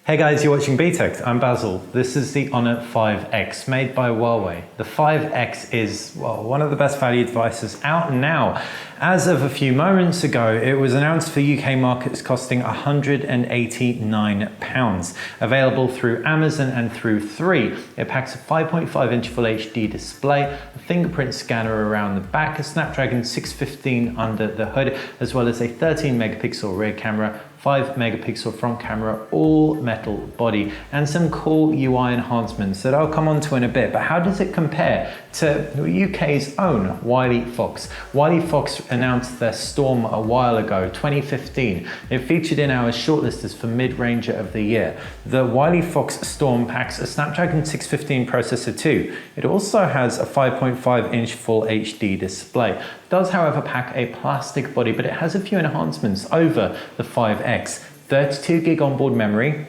Hey guys, you're watching BTech. I'm Basil. This is the Honor 5X made by Huawei. The 5X is, well, one of the best value devices out now. As of a few moments ago, it was announced for UK markets costing £189. Available through Amazon and through 3. It packs a 5.5-inch FullHD display, a fingerprint scanner around the back, a Snapdragon 615 under the hood, as well as a 13-megapixel rear camera, 5-megapixel front camera, all metal body, and some cool UI enhancements that I'll come on to in a bit. But how does it compare to UK's own Wileyfox? Wileyfox announced their Storm a while ago, 2015. It featured in our shortlisters for mid-ranger of the year. The Wileyfox Storm packs a Snapdragon 615 processor too. It also has a 5.5-inch Full HD display. It does, however, pack a plastic body, but it has a few enhancements over the 5X. 32 gig onboard memory.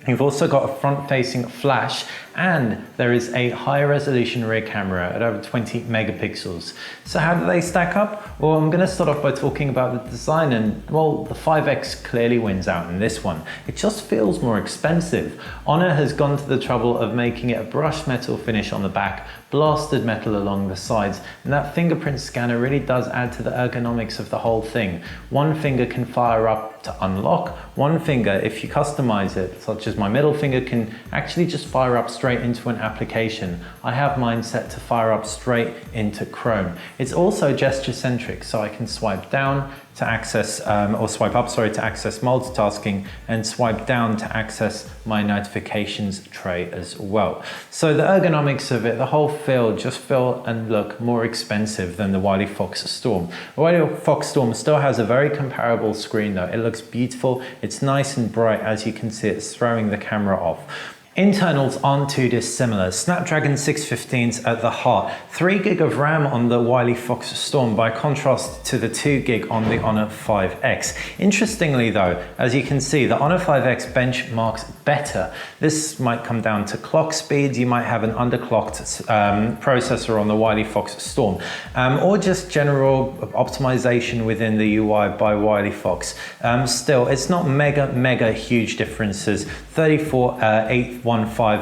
You've also got a front-facing flash, and there is a higher resolution rear camera at over 20 megapixels. So how do they stack up? Well, I'm going to start off by talking about the design, and well, the 5X clearly wins out in this one. It just feels more expensive. Honor has gone to the trouble of making it a brushed metal finish on the back, blasted metal along the sides, and that fingerprint scanner really does add to the ergonomics of the whole thing. One finger can fire up to unlock. One finger, if you customize it, such as my middle finger, can actually just fire up straight into an application. I have mine set to fire up straight into Chrome. It's also gesture centric, so I can swipe down to access, or swipe up, sorry, to access multitasking, and swipe down to access my notifications tray as well. So the ergonomics of it, the whole feel, just feel and look more expensive than the Wileyfox Storm. The Wileyfox Storm still has a very comparable screen though. It looks beautiful, it's nice and bright, as you can see it's throwing the camera off. Internals aren't too dissimilar. Snapdragon 615's at the heart. 3 gig of RAM on the Wileyfox Storm by contrast to the 2 gig on the Honor 5X. Interestingly though, as you can see, the Honor 5X benchmarks better. This might come down to clock speed. You might have an underclocked processor on the Wileyfox Storm, or just general optimization within the UI by Wileyfox. Still, it's not mega huge differences. 34,815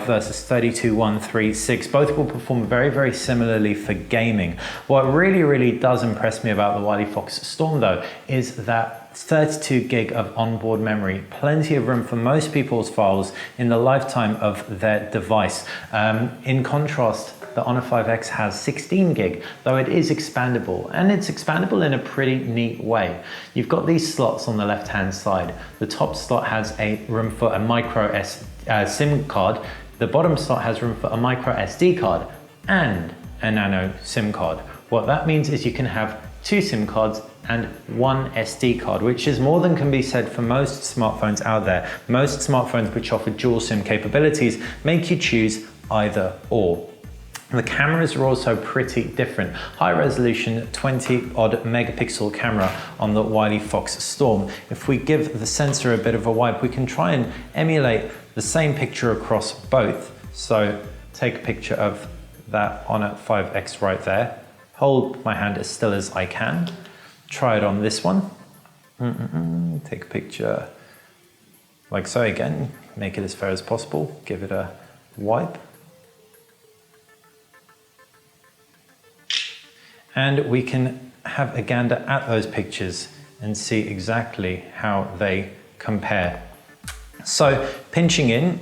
versus 32,136. Both will perform very similarly for gaming. What really does impress me about the Wileyfox Storm though is that 32 gig of onboard memory, plenty of room for most people's files in the lifetime of their device. In contrast, the Honor 5X has 16 gig, though it is expandable, and it's expandable in a pretty neat way. You've got these slots on the left-hand side. The top slot has a room for a micro SIM card. The bottom slot has room for a micro SD card and a nano SIM card. What that means is you can have 2 SIM cards and 1 SD card, which is more than can be said for most smartphones out there. Most smartphones which offer dual SIM capabilities make you choose either or. The cameras are also pretty different. High resolution 20-odd megapixel camera on the Wileyfox Storm. If we give the sensor a bit of a wipe, we can try and emulate the same picture across both. So take a picture of that Honor 5X right there. Hold my hand as still as I can. Try it on this one. Take a picture like so again. Make it as fair as possible. Give it a wipe. And we can have a gander at those pictures and see exactly how they compare. So pinching in,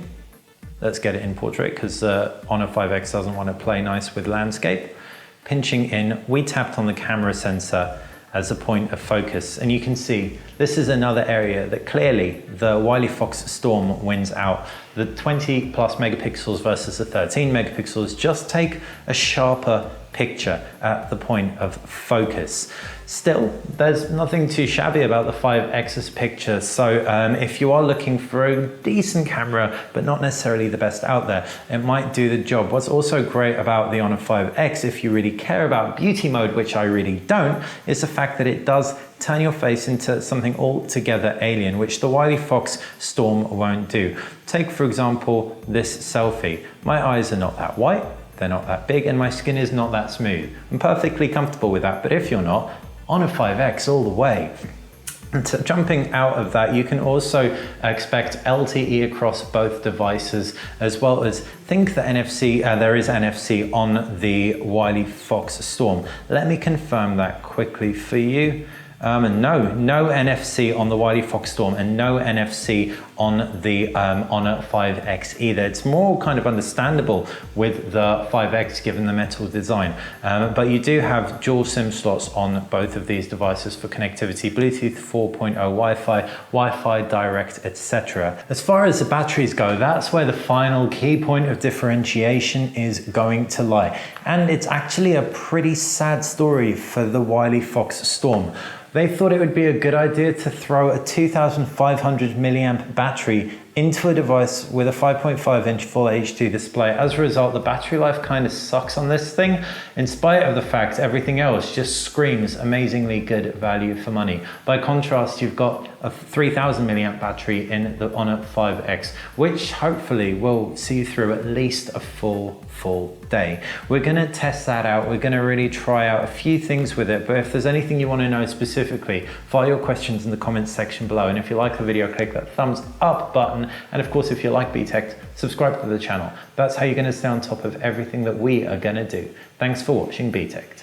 let's get it in portrait because the Honor 5X doesn't want to play nice with landscape. Pinching in, we tapped on the camera sensor as a point of focus, and you can see this is another area that clearly the Wileyfox Storm wins out. The 20+ megapixels versus the 13 megapixels just take a sharper picture at the point of focus. Still, there's nothing too shabby about the 5X's picture, so if you are looking for a decent camera but not necessarily the best out there, it might do the job. What's also great about the Honor 5X, if you really care about beauty mode, which I really don't, is the fact that it does turn your face into something altogether alien, which the Wileyfox Storm won't do. Take for example this selfie. My eyes are not that white, they're not that big, and my skin is not that smooth. I'm perfectly comfortable with that, but if you're not, Honor 5X all the way. Jumping out of that, you can also expect LTE across both devices, as well as think that NFC, there is NFC on the Wileyfox Storm. Let me confirm that quickly for you. No NFC on the Wileyfox Storm, and no NFC on the Honor 5X either. It's more kind of understandable with the 5X given the metal design, but you do have dual SIM slots on both of these devices for connectivity, Bluetooth 4.0, Wi-Fi direct, etc. As far as the batteries go, that's where the final key point of differentiation is going to lie. And it's actually a pretty sad story for the Wileyfox Storm. They thought it would be a good idea to throw a 2,500 milliamp battery into a device with a 5.5 inch Full HD display. As a result, the battery life kind of sucks on this thing, in spite of the fact everything else just screams amazingly good value for money. By contrast, you've got a 3,000 milliamp battery in the Honor 5X, which hopefully will see you through at least a full day. We're gonna test that out. We're gonna really try out a few things with it, but if there's anything you wanna know specifically, file your questions in the comments section below. And if you like the video, click that thumbs up button. And of course, if you like BTech, subscribe to the channel. That's how you're gonna stay on top of everything that we are gonna do. Thanks for watching BTech.